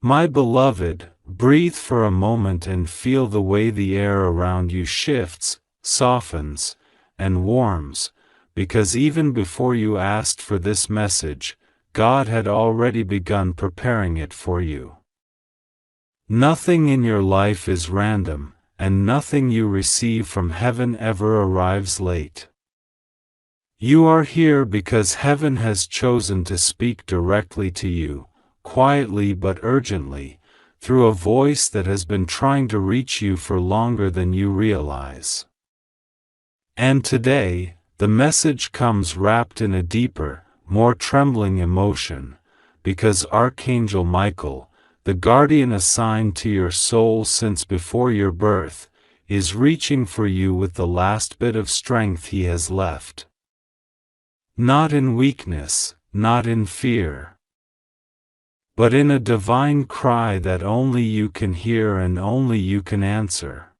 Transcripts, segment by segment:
My beloved, breathe for a moment and feel the way the air around you shifts, softens, and warms, because even before you asked for this message, God had already begun preparing it for you. Nothing in your life is random, and nothing you receive from heaven ever arrives late. You are here because heaven has chosen to speak directly to you, quietly but urgently, through a voice that has been trying to reach you for longer than you realize. And today, the message comes wrapped in a deeper, more trembling emotion, because Archangel Michael, the guardian assigned to your soul since before your birth, is reaching for you with the last bit of strength he has left. Not in weakness, not in fear, but in a divine cry that only you can hear and only you can answer.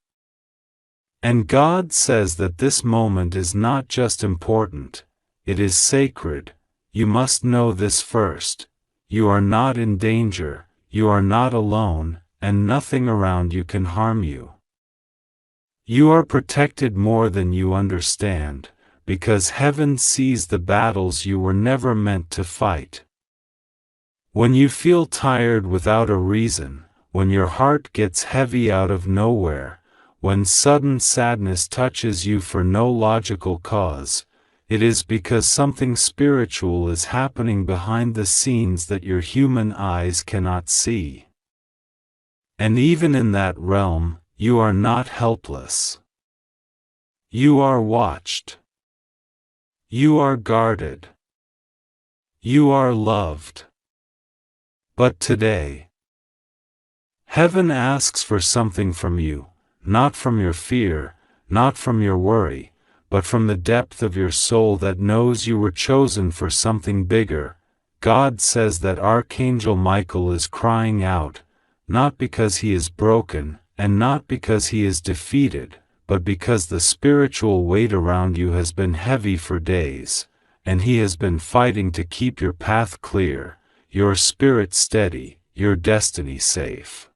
And God says that this moment is not just important, it is sacred. You must know this first. You are not in danger, you are not alone, and nothing around you can harm you. You are protected more than you understand, because heaven sees the battles you were never meant to fight. When you feel tired without a reason, when your heart gets heavy out of nowhere, when sudden sadness touches you for no logical cause, it is because something spiritual is happening behind the scenes that your human eyes cannot see. And even in that realm, you are not helpless. You are watched. You are guarded. You are loved. But today, heaven asks for something from you, not from your fear, not from your worry, but from the depth of your soul that knows you were chosen for something bigger. God says that Archangel Michael is crying out, not because he is broken, and not because he is defeated, but because the spiritual weight around you has been heavy for days, and he has been fighting to keep your path clear, your spirit steady, your destiny safe.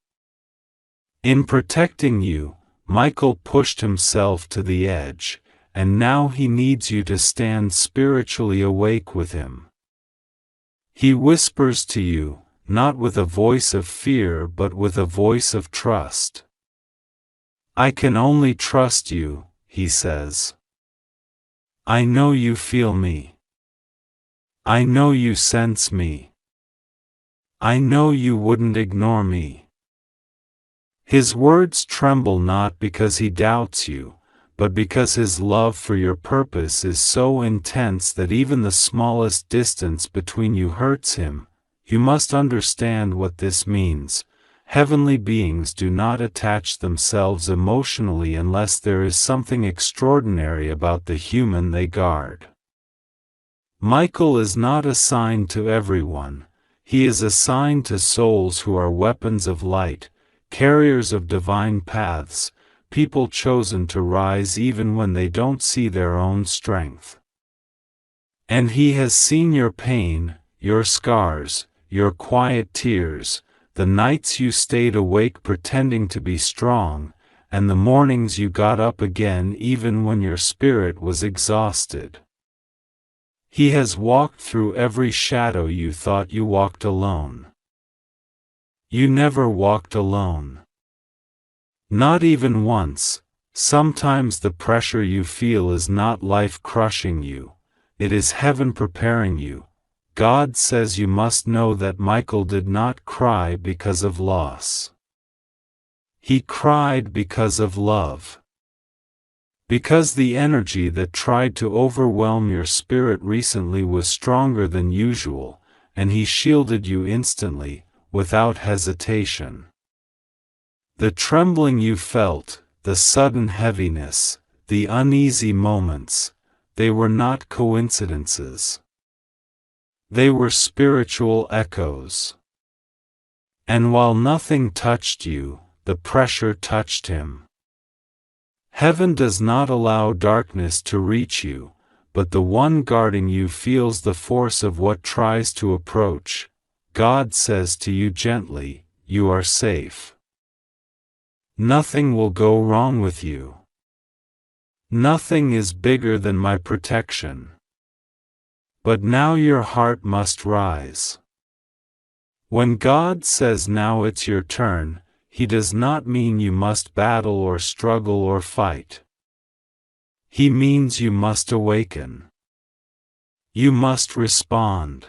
In protecting you, Michael pushed himself to the edge, and now he needs you to stand spiritually awake with him. He whispers to you, not with a voice of fear but with a voice of trust. I can only trust you, he says. I know you feel me. I know you sense me. I know you wouldn't ignore me. His words tremble not because he doubts you, but because his love for your purpose is so intense that even the smallest distance between you hurts him. You must understand what this means. Heavenly beings do not attach themselves emotionally unless there is something extraordinary about the human they guard. Michael is not assigned to everyone. He is assigned to souls who are weapons of light, carriers of divine paths, people chosen to rise even when they don't see their own strength. And he has seen your pain, your scars, your quiet tears, the nights you stayed awake pretending to be strong, and the mornings you got up again even when your spirit was exhausted. He has walked through every shadow you thought you walked alone. You never walked alone. Not even once. Sometimes the pressure you feel is not life crushing you, it is heaven preparing you. God says you must know that Michael did not cry because of loss. He cried because of love. Because the energy that tried to overwhelm your spirit recently was stronger than usual, and he shielded you instantly, without hesitation. The trembling you felt, the sudden heaviness, the uneasy moments, they were not coincidences. They were spiritual echoes. And while nothing touched you, the pressure touched him. Heaven does not allow darkness to reach you, but the one guarding you feels the force of what tries to approach. God says to you gently, you are safe. Nothing will go wrong with you. Nothing is bigger than my protection. But now your heart must rise. When God says now it's your turn, He does not mean you must battle or struggle or fight. He means you must awaken. You must respond.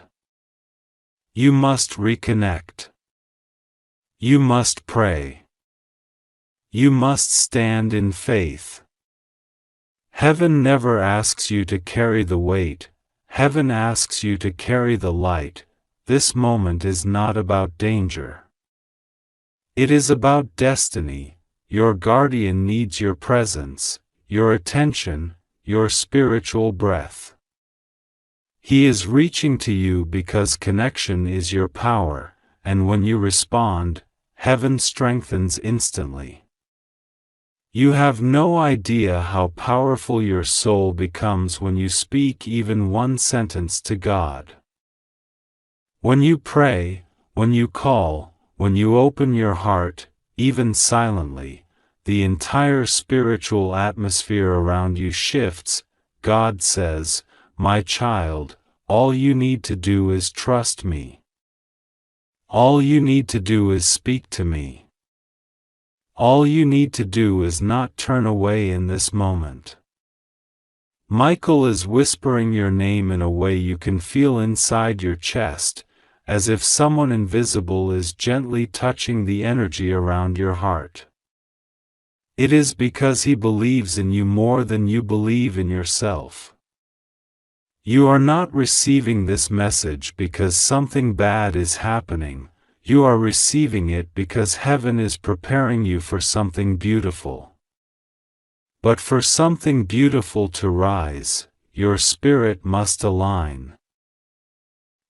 You must reconnect. You must pray. You must stand in faith. Heaven never asks you to carry the weight. Heaven asks you to carry the light. This moment is not about danger. It is about destiny. Your guardian needs your presence, your attention, your spiritual breath. He is reaching to you because connection is your power, and when you respond, heaven strengthens instantly. You have no idea how powerful your soul becomes when you speak even one sentence to God. When you pray, when you call, when you open your heart, even silently, the entire spiritual atmosphere around you shifts. God says, "My child, all you need to do is trust me. All you need to do is speak to me. All you need to do is not turn away in this moment." Michael is whispering your name in a way you can feel inside your chest, as if someone invisible is gently touching the energy around your heart. It is because he believes in you more than you believe in yourself. You are not receiving this message because something bad is happening. You are receiving it because heaven is preparing you for something beautiful. But for something beautiful to rise, your spirit must align.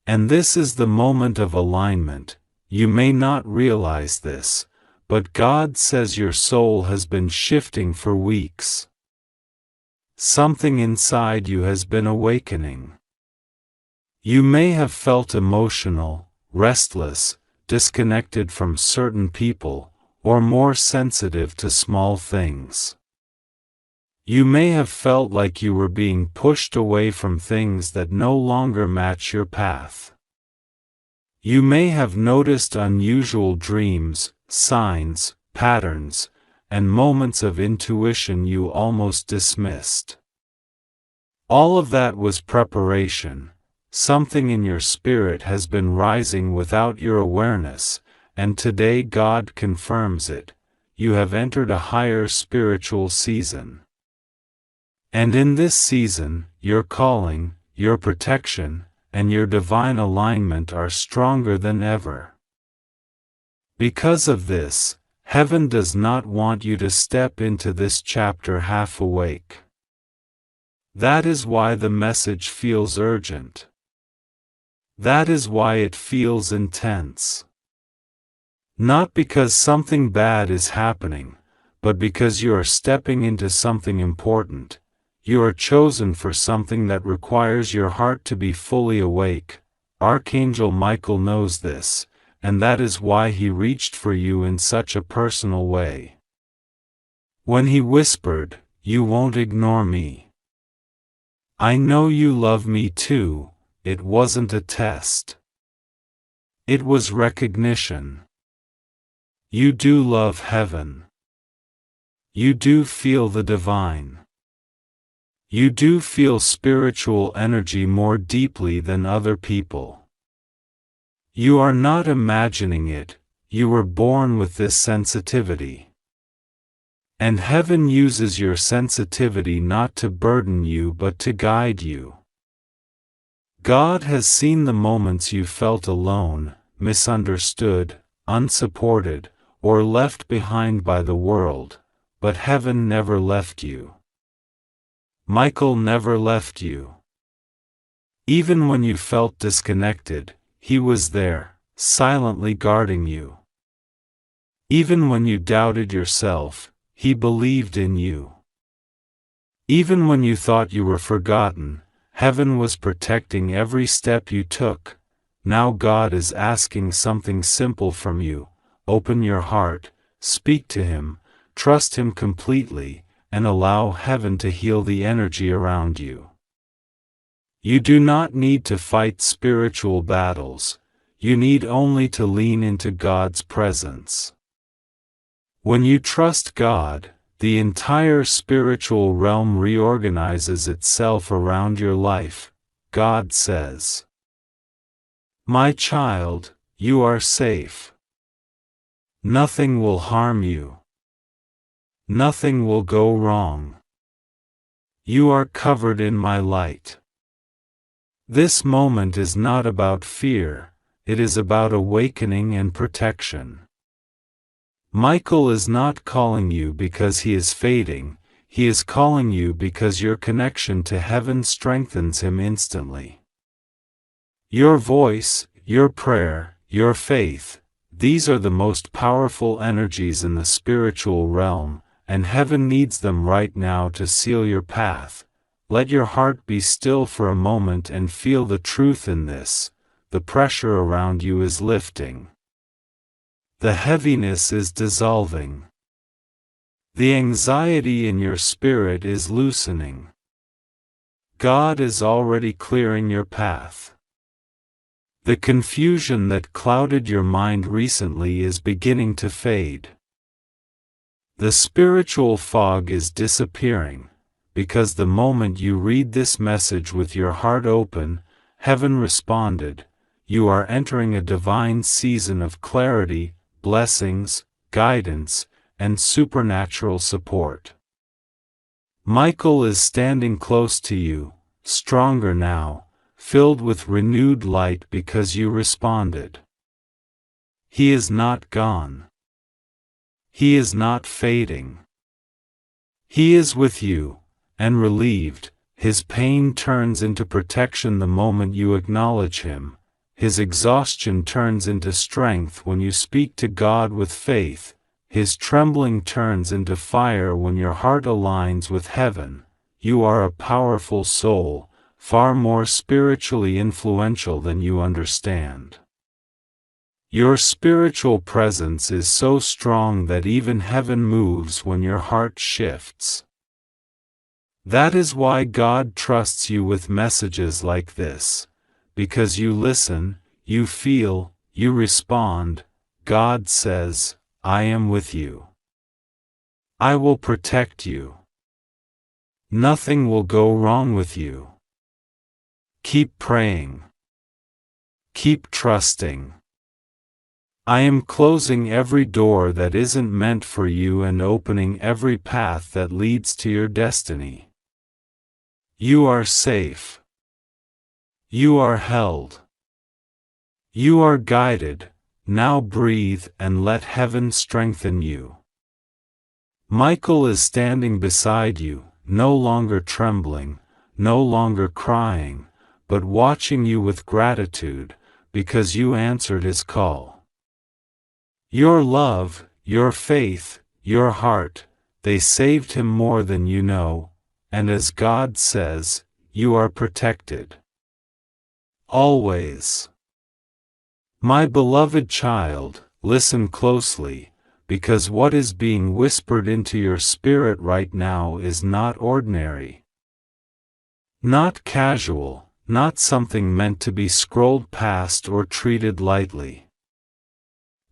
And this is the moment of alignment. You may not realize this, but God says your soul has been shifting for weeks. Something inside you has been awakening. You may have felt emotional, restless, disconnected from certain people, or more sensitive to small things. You may have felt like you were being pushed away from things that no longer match your path. You may have noticed unusual dreams, signs, patterns, and moments of intuition you almost dismissed. All of that was preparation. Something in your spirit has been rising without your awareness, and today God confirms it. You have entered a higher spiritual season. And in this season, your calling, your protection, and your divine alignment are stronger than ever. Because of this, heaven does not want you to step into this chapter half awake. That is why the message feels urgent. That is why it feels intense. Not because something bad is happening, but because you are stepping into something important. You are chosen for something that requires your heart to be fully awake. Archangel Michael knows this, and that is why he reached for you in such a personal way. When he whispered, "You won't ignore me. I know you love me too," it wasn't a test. It was recognition. You do love heaven. You do feel the divine. You do feel spiritual energy more deeply than other people. You are not imagining it, you were born with this sensitivity. And heaven uses your sensitivity not to burden you but to guide you. God has seen the moments you felt alone, misunderstood, unsupported, or left behind by the world, but heaven never left you. Michael never left you. Even when you felt disconnected, he was there, silently guarding you. Even when you doubted yourself, he believed in you. Even when you thought you were forgotten, heaven was protecting every step you took. Now God is asking something simple from you: open your heart, speak to him, trust him completely, and allow heaven to heal the energy around you. You do not need to fight spiritual battles, you need only to lean into God's presence. When you trust God, the entire spiritual realm reorganizes itself around your life. God says, "My child, you are safe. Nothing will harm you. Nothing will go wrong. You are covered in my light." This moment is not about fear, it is about awakening and protection. Michael is not calling you because he is fading, he is calling you because your connection to heaven strengthens him instantly. Your voice, your prayer, your faith, these are the most powerful energies in the spiritual realm, and heaven needs them right now to seal your path. Let your heart be still for a moment and feel the truth in this. The pressure around you is lifting. The heaviness is dissolving. The anxiety in your spirit is loosening. God is already clearing your path. The confusion that clouded your mind recently is beginning to fade. The spiritual fog is disappearing, because the moment you read this message with your heart open, heaven responded. You are entering a divine season of clarity, blessings, guidance, and supernatural support. Michael is standing close to you, stronger now, filled with renewed light because you responded. He is not gone. He is not fading. He is with you, and relieved, his pain turns into protection the moment you acknowledge him. His exhaustion turns into strength when you speak to God with faith. His trembling turns into fire when your heart aligns with heaven. You are a powerful soul, far more spiritually influential than you understand. Your spiritual presence is so strong that even heaven moves when your heart shifts. That is why God trusts you with messages like this. Because you listen, you feel, you respond. God says, "I am with you. I will protect you. Nothing will go wrong with you. Keep praying. Keep trusting. I am closing every door that isn't meant for you and opening every path that leads to your destiny. You are safe. You are held. You are guided. Now breathe and let heaven strengthen you." Michael is standing beside you, no longer trembling, no longer crying, but watching you with gratitude, because you answered his call. Your love, your faith, your heart, they saved him more than you know, and as God says, you are protected. Always. My beloved child, listen closely, because what is being whispered into your spirit right now is not ordinary. Not casual, not something meant to be scrolled past or treated lightly.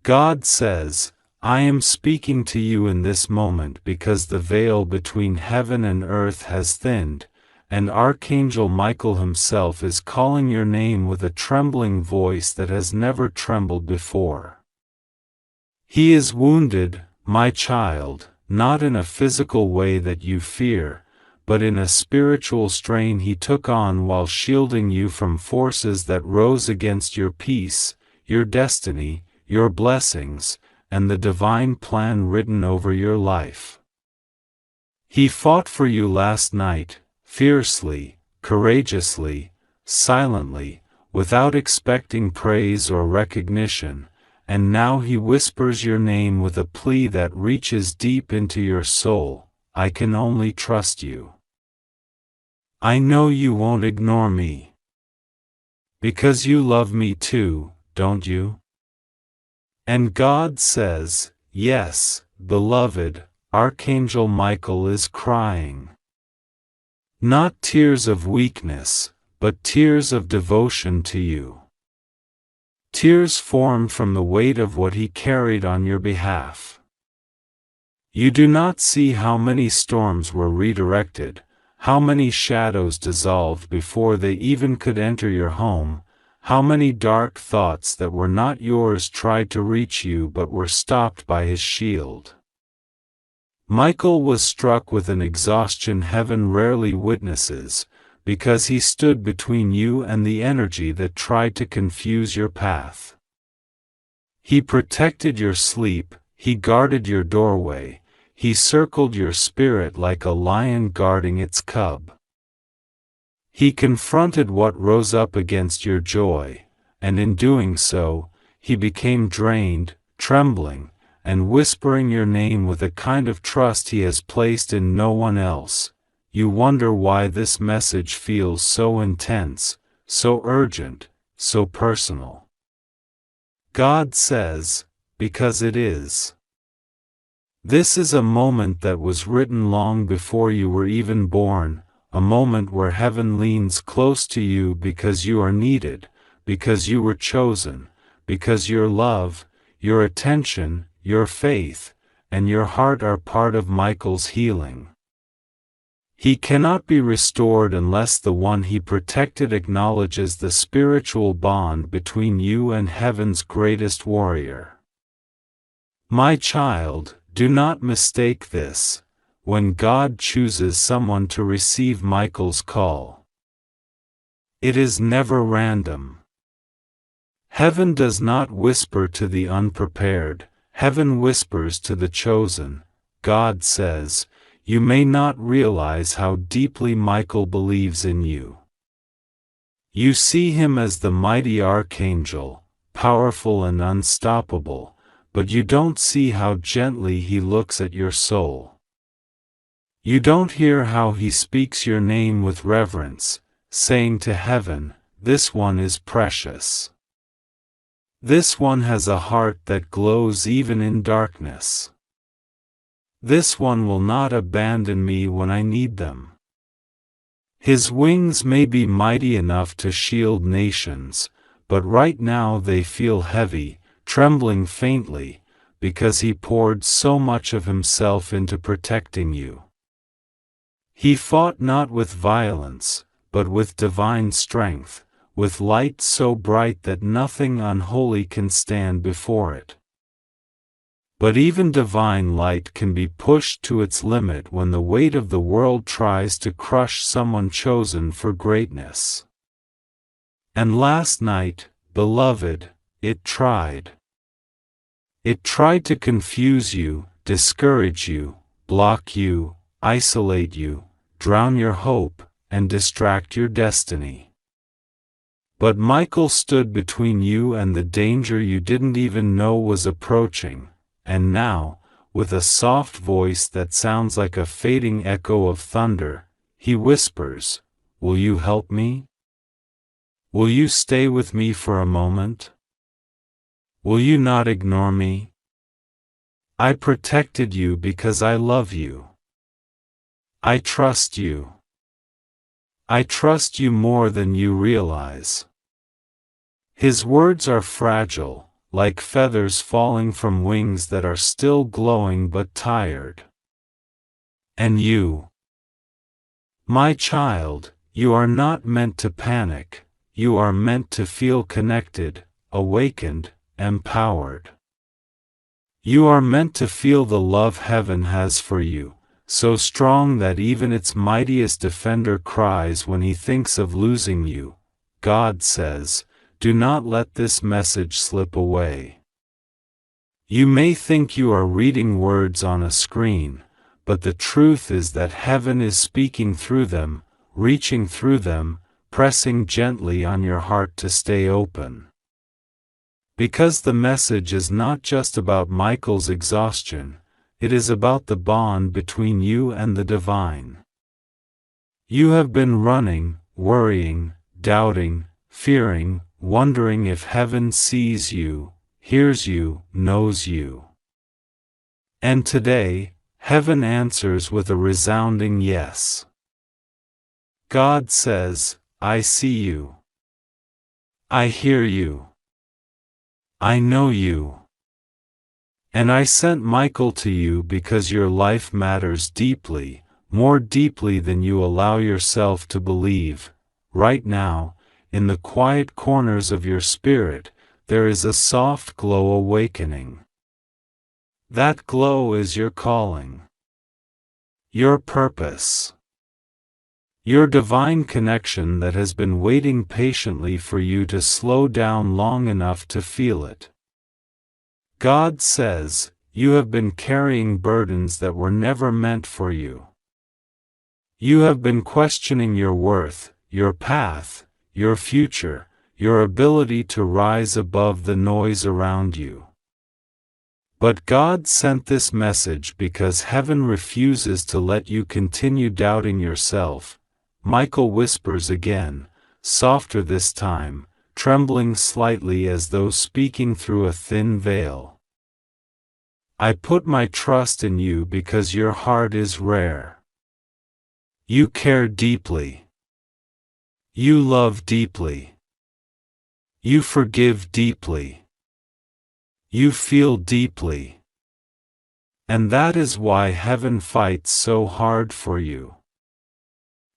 God says, "I am speaking to you in this moment because the veil between heaven and earth has thinned, and Archangel Michael himself is calling your name with a trembling voice that has never trembled before. He is wounded, my child, not in a physical way that you fear, but in a spiritual strain he took on while shielding you from forces that rose against your peace, your destiny, your blessings, and the divine plan written over your life. He fought for you last night, fiercely, courageously, silently, without expecting praise or recognition, and now he whispers your name with a plea that reaches deep into your soul. I can only trust you. I know you won't ignore me. Because you love me too, don't you? And God says, "Yes, beloved, Archangel Michael is crying. Not tears of weakness, but tears of devotion to you. Tears formed from the weight of what he carried on your behalf." You do not see how many storms were redirected, how many shadows dissolved before they even could enter your home, how many dark thoughts that were not yours tried to reach you but were stopped by his shield. Michael was struck with an exhaustion heaven rarely witnesses, because he stood between you and the energy that tried to confuse your path. He protected your sleep, he guarded your doorway, he circled your spirit like a lion guarding its cub. He confronted what rose up against your joy, and in doing so, he became drained, trembling, and whispering your name with a kind of trust he has placed in no one else. You wonder why this message feels so intense, so urgent, so personal. God says, because it is. This is a moment that was written long before you were even born, a moment where heaven leans close to you because you are needed, because you were chosen, because your love, your attention, your faith, and your heart are part of Michael's healing. He cannot be restored unless the one he protected acknowledges the spiritual bond between you and heaven's greatest warrior. My child, do not mistake this, when God chooses someone to receive Michael's call. It is never random. Heaven does not whisper to the unprepared, heaven whispers to the chosen. God says, "You may not realize how deeply Michael believes in you." You see him as the mighty archangel, powerful and unstoppable, but you don't see how gently he looks at your soul. You don't hear how he speaks your name with reverence, saying to heaven, "This one is precious. This one has a heart that glows even in darkness. This one will not abandon me when I need them." His wings may be mighty enough to shield nations, but right now they feel heavy, trembling faintly, because he poured so much of himself into protecting you. He fought not with violence, but with divine strength, with light so bright that nothing unholy can stand before it. But even divine light can be pushed to its limit when the weight of the world tries to crush someone chosen for greatness. And last night, beloved, it tried. It tried to confuse you, discourage you, block you, isolate you, drown your hope, and distract your destiny. But Michael stood between you and the danger you didn't even know was approaching, and now, with a soft voice that sounds like a fading echo of thunder, he whispers, "Will you help me? Will you stay with me for a moment? Will you not ignore me? I protected you because I love you. I trust you. I trust you more than you realize." His words are fragile, like feathers falling from wings that are still glowing but tired. And you, my child, you are not meant to panic, you are meant to feel connected, awakened, empowered. You are meant to feel the love heaven has for you, so strong that even its mightiest defender cries when he thinks of losing you. God says, "Do not let this message slip away." You may think you are reading words on a screen, but the truth is that heaven is speaking through them, reaching through them, pressing gently on your heart to stay open. Because the message is not just about Michael's exhaustion, it is about the bond between you and the divine. You have been running, worrying, doubting, fearing, wondering if heaven sees you, hears you, knows you. And today, heaven answers with a resounding yes. God says, I see you. I hear you. I know you. And I sent Michael to you because your life matters deeply, more deeply than you allow yourself to believe. Right now, in the quiet corners of your spirit, there is a soft glow awakening. That glow is your calling. Your purpose. Your divine connection that has been waiting patiently for you to slow down long enough to feel it. God says, you have been carrying burdens that were never meant for you. You have been questioning your worth, your path, your future, your ability to rise above the noise around you. But God sent this message because heaven refuses to let you continue doubting yourself. Michael whispers again, softer this time, trembling slightly as though speaking through a thin veil. I put my trust in you because your heart is rare. You care deeply. You love deeply. You forgive deeply. You feel deeply. And that is why heaven fights so hard for you.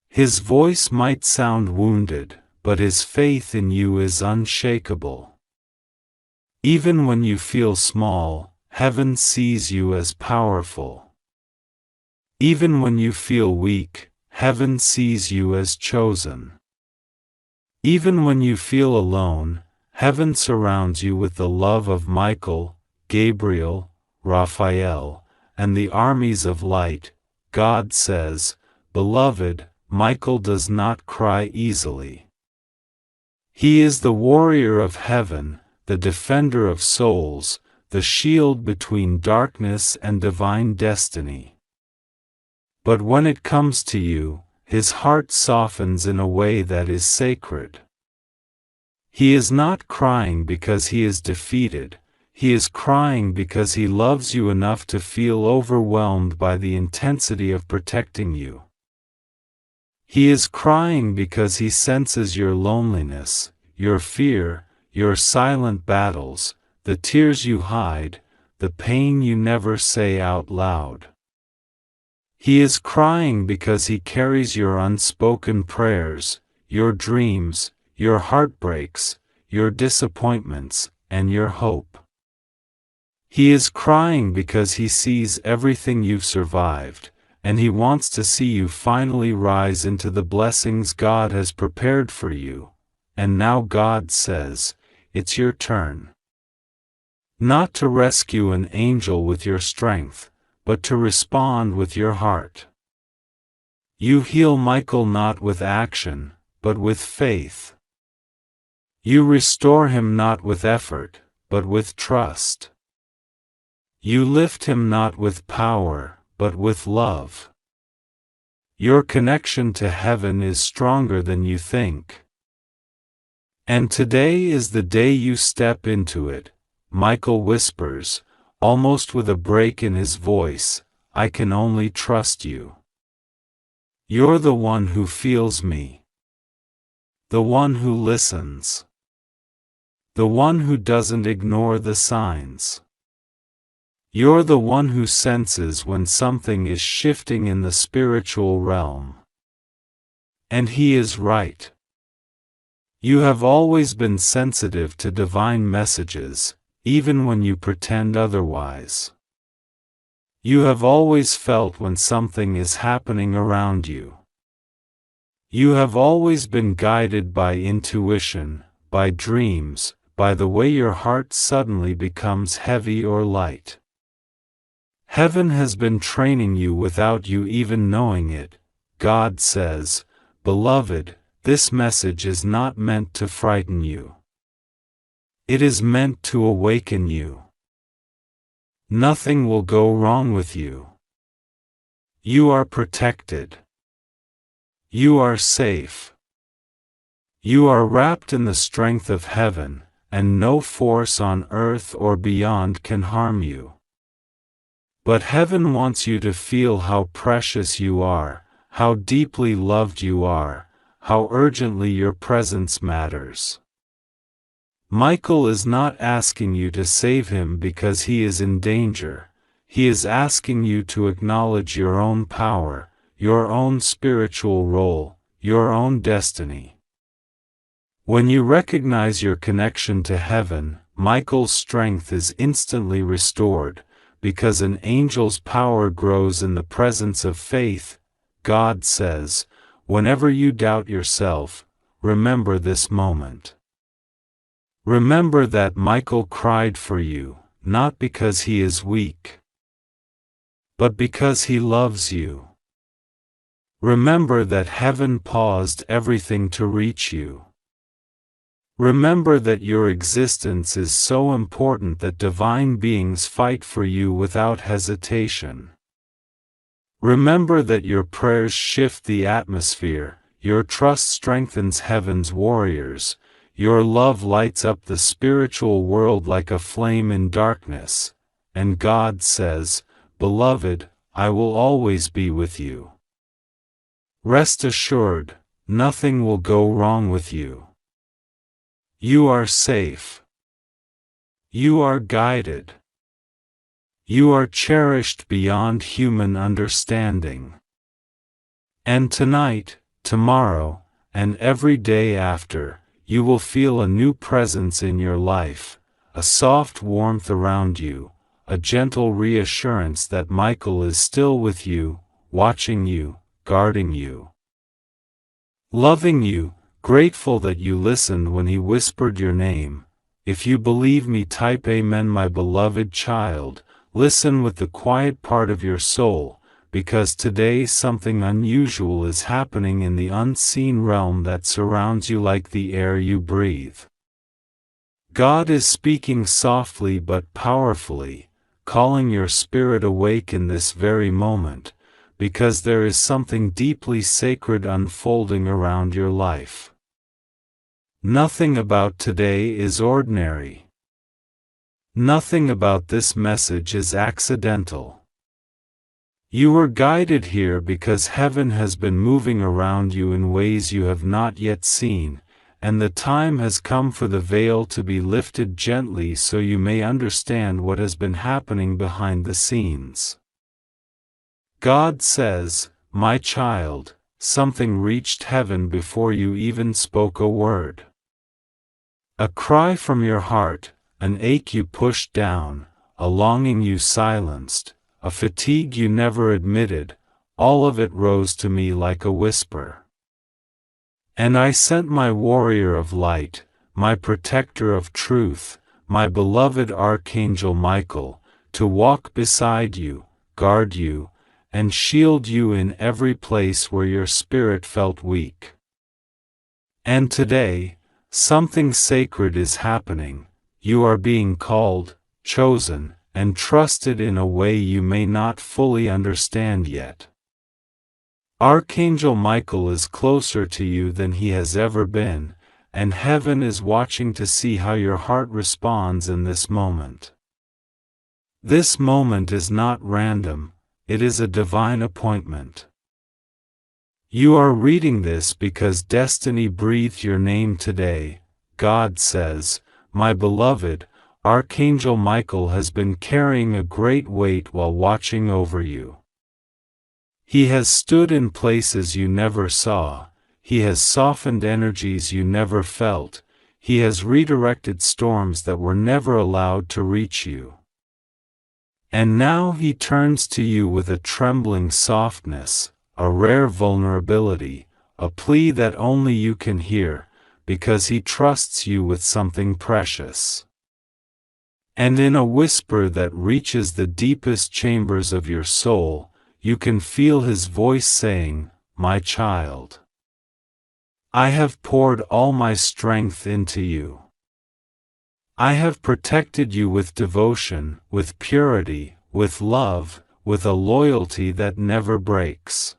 His voice might sound wounded, but his faith in you is unshakable. Even when you feel small, heaven sees you as powerful. Even when you feel weak, heaven sees you as chosen. Even when you feel alone, heaven surrounds you with the love of Michael, Gabriel, Raphael, and the armies of light. God says, Beloved, Michael does not cry easily. He is the warrior of heaven, the defender of souls, the shield between darkness and divine destiny. But when it comes to you, his heart softens in a way that is sacred. He is not crying because he is defeated, he is crying because he loves you enough to feel overwhelmed by the intensity of protecting you. He is crying because he senses your loneliness, your fear, your silent battles, the tears you hide, the pain you never say out loud. He is crying because he carries your unspoken prayers, your dreams, your heartbreaks, your disappointments, and your hope. He is crying because he sees everything you've survived, and he wants to see you finally rise into the blessings God has prepared for you. And now God says, it's your turn. Not to rescue an angel with your strength, but to respond with your heart. You heal Michael not with action, but with faith. You restore him not with effort, but with trust. You lift him not with power, but with love. Your connection to heaven is stronger than you think. And today is the day you step into it, Michael whispers, almost with a break in his voice, I can only trust you. You're the one who feels me. The one who listens. The one who doesn't ignore the signs. You're the one who senses when something is shifting in the spiritual realm. And he is right. You have always been sensitive to divine messages, even when you pretend otherwise. You have always felt when something is happening around you. You have always been guided by intuition, by dreams, by the way your heart suddenly becomes heavy or light. Heaven has been training you without you even knowing it. God says, Beloved, this message is not meant to frighten you. It is meant to awaken you. Nothing will go wrong with you. You are protected. You are safe. You are wrapped in the strength of heaven, and no force on earth or beyond can harm you. But heaven wants you to feel how precious you are, how deeply loved you are, how urgently your presence matters. Michael is not asking you to save him because he is in danger. He is asking you to acknowledge your own power, your own spiritual role, your own destiny. When you recognize your connection to heaven, Michael's strength is instantly restored, because an angel's power grows in the presence of faith. God says, whenever you doubt yourself, remember this moment. Remember that Michael cried for you, not because he is weak, but because he loves you. Remember that heaven paused everything to reach you. Remember that your existence is so important that divine beings fight for you without hesitation. Remember that your prayers shift the atmosphere, your trust strengthens heaven's warriors, your love lights up the spiritual world like a flame in darkness, and God says, "Beloved, I will always be with you." Rest assured, nothing will go wrong with you. You are safe. You are guided. You are cherished beyond human understanding. And tonight, tomorrow, and every day after, you will feel a new presence in your life, a soft warmth around you, a gentle reassurance that Michael is still with you, watching you, guarding you, loving you, grateful that you listened when he whispered your name. If you believe me, type Amen, my beloved child. Listen with the quiet part of your soul, because today something unusual is happening in the unseen realm that surrounds you like the air you breathe. God is speaking softly but powerfully, calling your spirit awake in this very moment, because there is something deeply sacred unfolding around your life. Nothing about today is ordinary. Nothing about this message is accidental. You were guided here because heaven has been moving around you in ways you have not yet seen, and the time has come for the veil to be lifted gently so you may understand what has been happening behind the scenes. God says, "My child, something reached heaven before you even spoke a word. A cry from your heart, an ache you pushed down, a longing you silenced, a fatigue you never admitted, all of it rose to me like a whisper. And I sent my warrior of light, my protector of truth, my beloved Archangel Michael, to walk beside you, guard you, and shield you in every place where your spirit felt weak. And today, something sacred is happening. You are being called, chosen, and trusted in a way you may not fully understand yet. Archangel Michael is closer to you than he has ever been, and heaven is watching to see how your heart responds in this moment. This moment is not random, it is a divine appointment. You are reading this because destiny breathed your name today. God says, "My beloved, Archangel Michael has been carrying a great weight while watching over you. He has stood in places you never saw, he has softened energies you never felt, he has redirected storms that were never allowed to reach you. And now he turns to you with a trembling softness, a rare vulnerability, a plea that only you can hear, because he trusts you with something precious. And in a whisper that reaches the deepest chambers of your soul, you can feel his voice saying, "My child, I have poured all my strength into you. I have protected you with devotion, with purity, with love, with a loyalty that never breaks.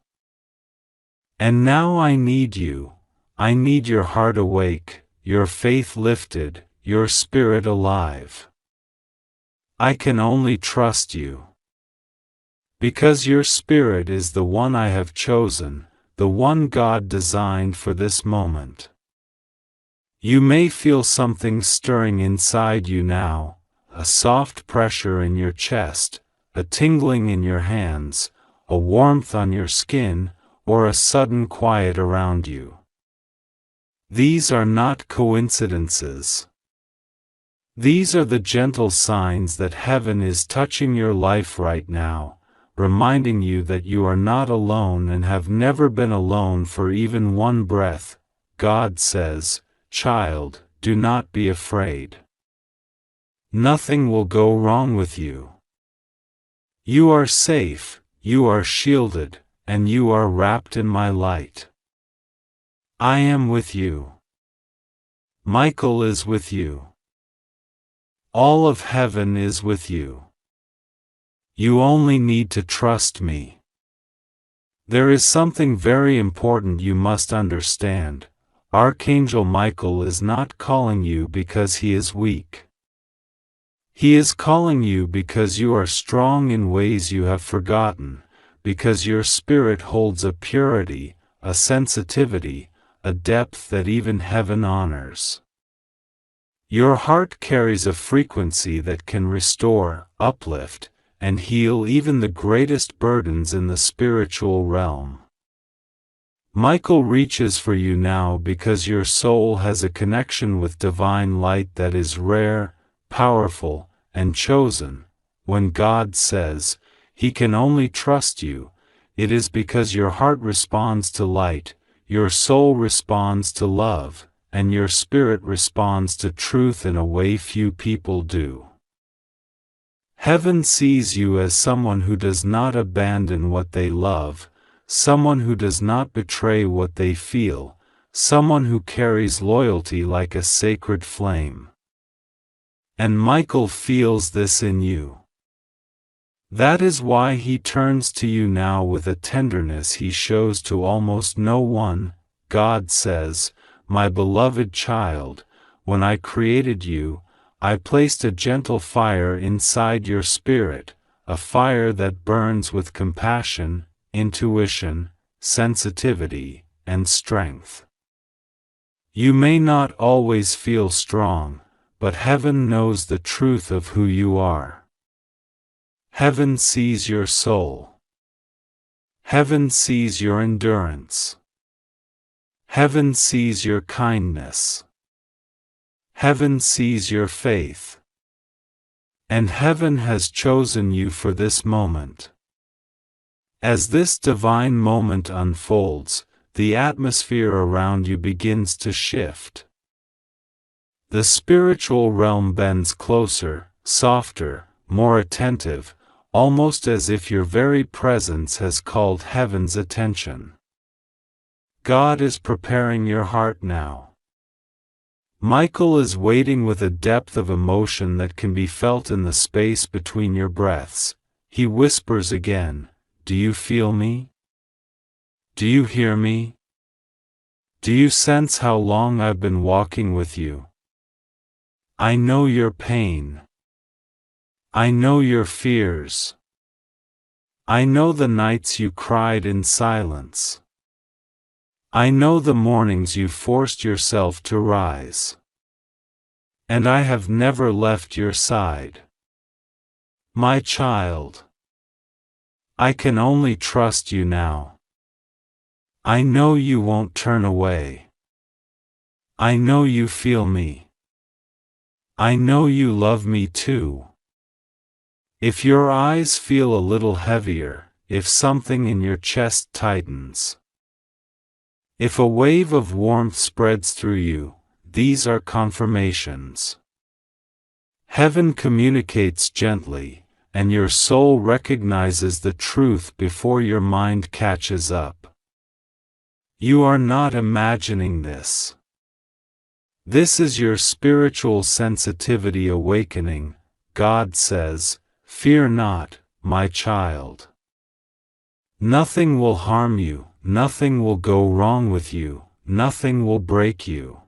And now I need you. I need your heart awake, your faith lifted, your spirit alive. I can only trust you. Because your spirit is the one I have chosen, the one God designed for this moment. You may feel something stirring inside you now, a soft pressure in your chest, a tingling in your hands, a warmth on your skin, or a sudden quiet around you. These are not coincidences. These are the gentle signs that heaven is touching your life right now, reminding you that you are not alone and have never been alone for even one breath. God says, "Child, do not be afraid. Nothing will go wrong with you. You are safe, you are shielded, and you are wrapped in my light. I am with you. Michael is with you. All of heaven is with you. You only need to trust me." There is something very important you must understand. Archangel Michael is not calling you because he is weak. He is calling you because you are strong in ways you have forgotten, because your spirit holds a purity, a sensitivity, a depth that even heaven honors. Your heart carries a frequency that can restore, uplift, and heal even the greatest burdens in the spiritual realm. Michael reaches for you now because your soul has a connection with divine light that is rare, powerful, and chosen. When God says, He can only trust you, it is because your heart responds to light, your soul responds to love, and your spirit responds to truth in a way few people do. Heaven sees you as someone who does not abandon what they love, someone who does not betray what they feel, someone who carries loyalty like a sacred flame. And Michael feels this in you. That is why he turns to you now with a tenderness he shows to almost no one. God says, "My beloved child, when I created you, I placed a gentle fire inside your spirit, a fire that burns with compassion, intuition, sensitivity, and strength. You may not always feel strong, but heaven knows the truth of who you are. Heaven sees your soul. Heaven sees your endurance. Heaven sees your kindness. Heaven sees your faith. And heaven has chosen you for this moment. As this divine moment unfolds, the atmosphere around you begins to shift. The spiritual realm bends closer, softer, more attentive, almost as if your very presence has called heaven's attention. God is preparing your heart now. Michael is waiting with a depth of emotion that can be felt in the space between your breaths. He whispers again, "Do you feel me? Do you hear me? Do you sense how long I've been walking with you? I know your pain. I know your fears. I know the nights you cried in silence. I know the mornings you forced yourself to rise. And I have never left your side. My child. I can only trust you now. I know you won't turn away. I know you feel me. I know you love me too. If your eyes feel a little heavier, if something in your chest tightens, if a wave of warmth spreads through you, these are confirmations. Heaven communicates gently, and your soul recognizes the truth before your mind catches up. You are not imagining this. This is your spiritual sensitivity awakening. God says, "Fear not, my child. Nothing will harm you, nothing will go wrong with you, nothing will break you.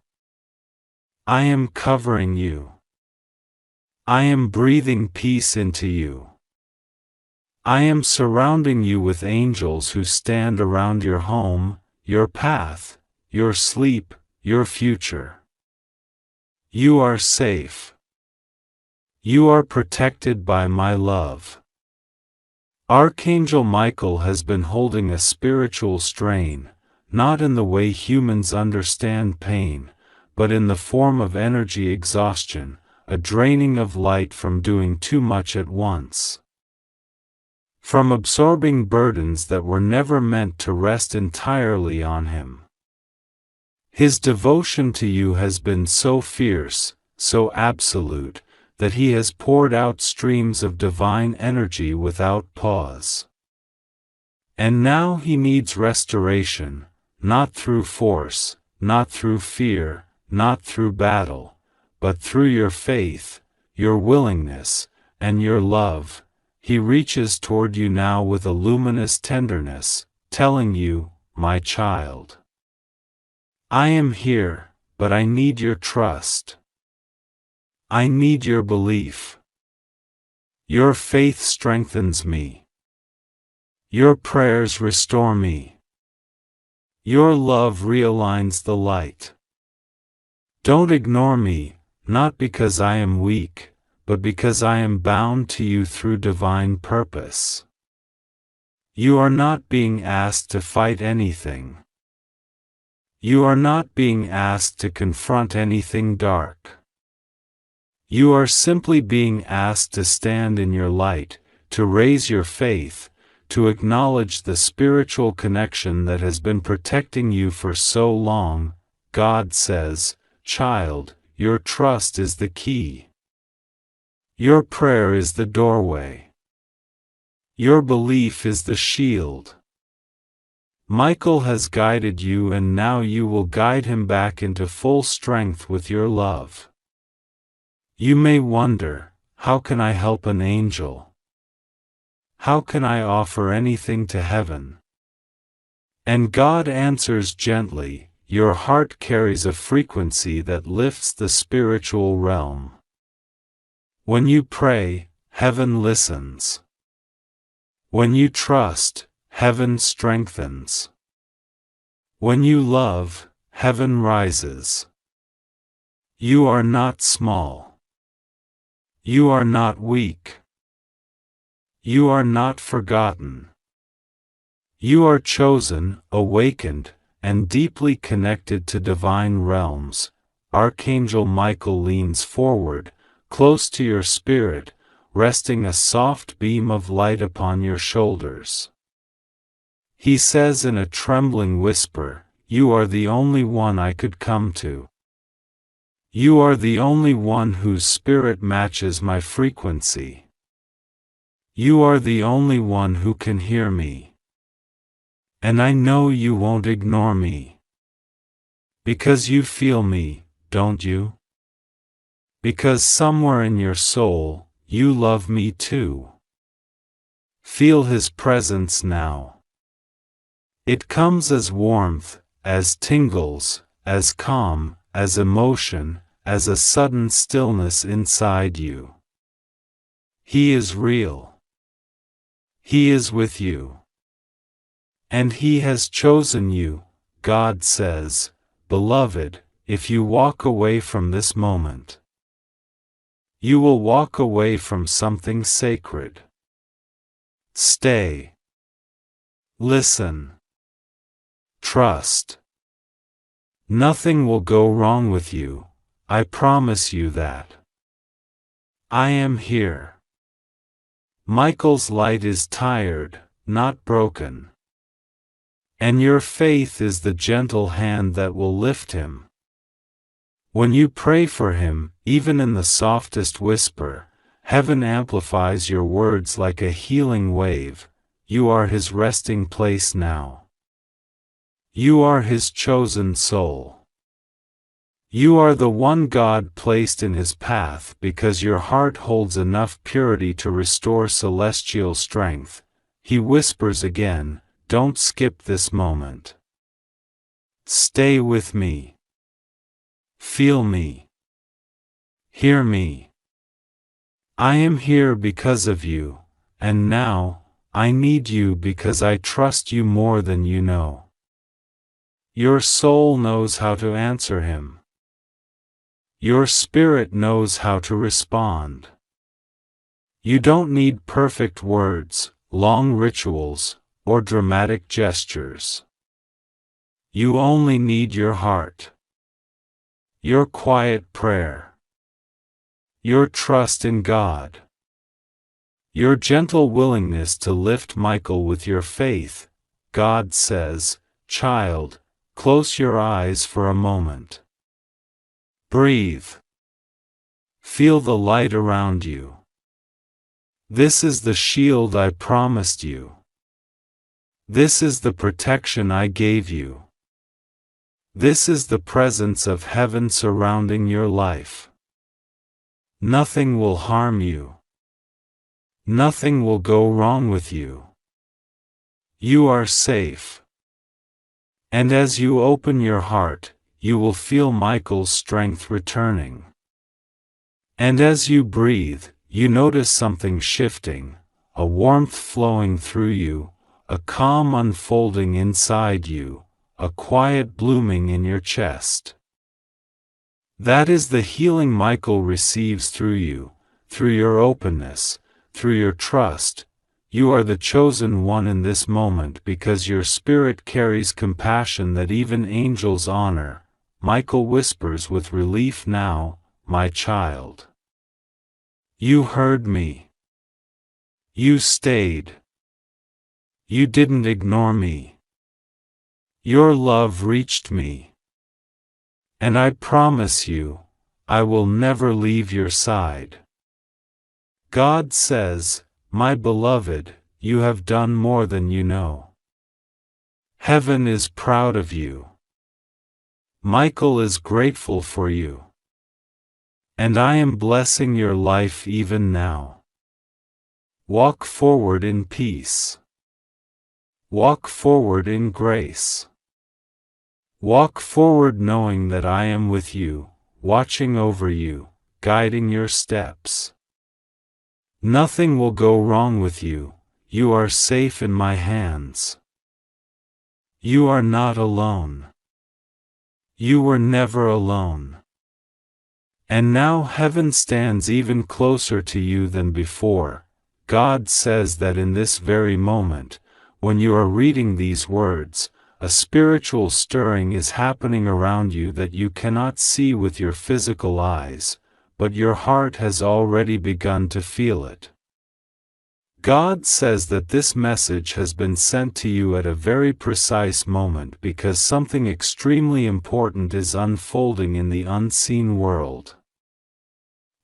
I am covering you. I am breathing peace into you. I am surrounding you with angels who stand around your home, your path, your sleep, your future. You are safe. You are protected by my love. Archangel Michael has been holding a spiritual strain, not in the way humans understand pain, but in the form of energy exhaustion, a draining of light from doing too much at once. From absorbing burdens that were never meant to rest entirely on him. His devotion to you has been so fierce, so absolute, that he has poured out streams of divine energy without pause. And now he needs restoration, not through force, not through fear, not through battle, but through your faith, your willingness, and your love. He reaches toward you now with a luminous tenderness, telling you, my child, I am here, but I need your trust. I need your belief. Your faith strengthens me. Your prayers restore me. Your love realigns the light. Don't ignore me, not because I am weak, but because I am bound to you through divine purpose. You are not being asked to fight anything. You are not being asked to confront anything dark. You are simply being asked to stand in your light, to raise your faith, to acknowledge the spiritual connection that has been protecting you for so long. God says, child, your trust is the key. Your prayer is the doorway. Your belief is the shield. Michael has guided you, and now you will guide him back into full strength with your love. You may wonder, how can I help an angel? How can I offer anything to heaven? And God answers gently, your heart carries a frequency that lifts the spiritual realm. When you pray, heaven listens. When you trust, heaven strengthens. When you love, heaven rises. You are not small. You are not weak. You are not forgotten. You are chosen, awakened, and deeply connected to divine realms. Archangel Michael leans forward, close to your spirit, resting a soft beam of light upon your shoulders. He says in a trembling whisper, you are the only one I could come to. You are the only one whose spirit matches my frequency. You are the only one who can hear me. And I know you won't ignore me. Because you feel me, don't you? Because somewhere in your soul, you love me too. Feel his presence now. It comes as warmth, as tingles, as calm, as emotion, as a sudden stillness inside you. He is real. He is with you. And he has chosen you, God says, beloved, if you walk away from this moment, you will walk away from something sacred. Stay. Listen. Trust. Nothing will go wrong with you, I promise you that. I am here. Michael's light is tired, not broken. And your faith is the gentle hand that will lift him. When you pray for him, even in the softest whisper, heaven amplifies your words like a healing wave. You are his resting place now. You are his chosen soul. You are the one God placed in his path because your heart holds enough purity to restore celestial strength. He whispers again, don't skip this moment. Stay with me. Feel me. Hear me. I am here because of you, and now, I need you because I trust you more than you know. Your soul knows how to answer him. Your spirit knows how to respond. You don't need perfect words, long rituals, or dramatic gestures. You only need your heart. Your quiet prayer. Your trust in God. Your gentle willingness to lift Michael with your faith. God says, "Child, close your eyes for a moment. Breathe. Feel the light around you. This is the shield I promised you. This is the protection I gave you. This is the presence of heaven surrounding your life. Nothing will harm you. Nothing will go wrong with you. You are safe." And as you open your heart, you will feel Michael's strength returning. And as you breathe, you notice something shifting, a warmth flowing through you, a calm unfolding inside you, a quiet blooming in your chest. That is the healing Michael receives through you, through your openness, through your trust. You are the chosen one in this moment because your spirit carries compassion that even angels honor. Michael whispers with relief now, "My child. You heard me. You stayed. You didn't ignore me. Your love reached me. And I promise you, I will never leave your side." God says, "My beloved, you have done more than you know. Heaven is proud of you. Michael is grateful for you. And I am blessing your life even now. Walk forward in peace. Walk forward in grace. Walk forward knowing that I am with you, watching over you, guiding your steps. Nothing will go wrong with you. You are safe in my hands. You are not alone. You were never alone. And now heaven stands even closer to you than before. God says that in this very moment, when you are reading these words, a spiritual stirring is happening around you that you cannot see with your physical eyes, but your heart has already begun to feel it. God says that this message has been sent to you at a very precise moment because something extremely important is unfolding in the unseen world.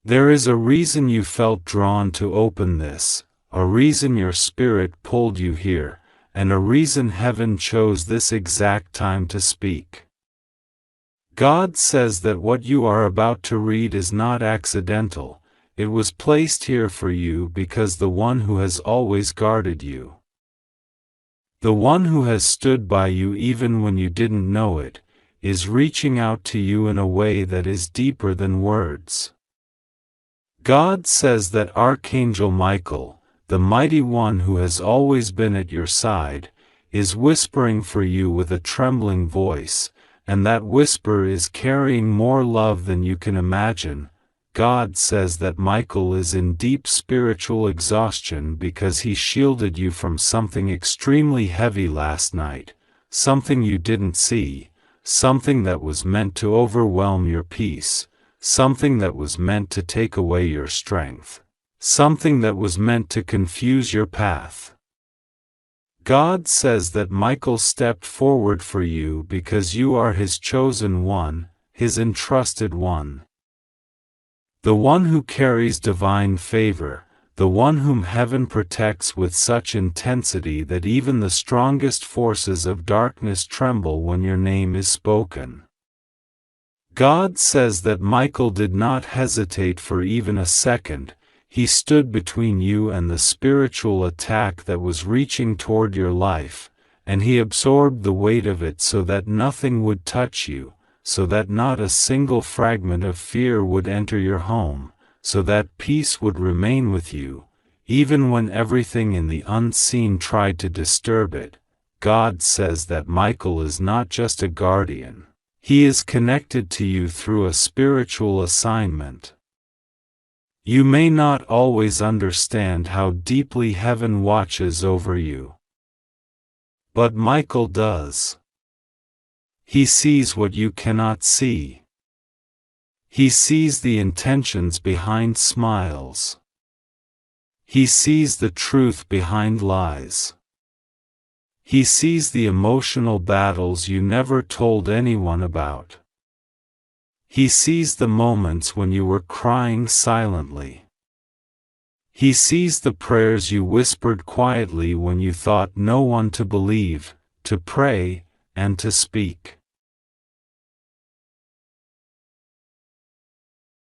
There is a reason you felt drawn to open this, a reason your spirit pulled you here, and a reason heaven chose this exact time to speak. God says that what you are about to read is not accidental. It was placed here for you because the one who has always guarded you, the one who has stood by you even when you didn't know it, is reaching out to you in a way that is deeper than words. God says that Archangel Michael, the mighty one who has always been at your side, is whispering for you with a trembling voice, and that whisper is carrying more love than you can imagine. God says that Michael is in deep spiritual exhaustion because he shielded you from something extremely heavy last night, something you didn't see, something that was meant to overwhelm your peace, something that was meant to take away your strength, something that was meant to confuse your path. God says that Michael stepped forward for you because you are his chosen one, his entrusted one. The one who carries divine favor, the one whom heaven protects with such intensity that even the strongest forces of darkness tremble when your name is spoken. God says that Michael did not hesitate for even a second. He stood between you and the spiritual attack that was reaching toward your life, and he absorbed the weight of it so that nothing would touch you, so that not a single fragment of fear would enter your home, so that peace would remain with you, even when everything in the unseen tried to disturb it. God says that Michael is not just a guardian. He is connected to you through a spiritual assignment. You may not always understand how deeply heaven watches over you. But Michael does. He sees what you cannot see. He sees the intentions behind smiles. He sees the truth behind lies. He sees the emotional battles you never told anyone about. He sees the moments when you were crying silently. He sees the prayers you whispered quietly when you thought no one to believe, to pray, and to speak.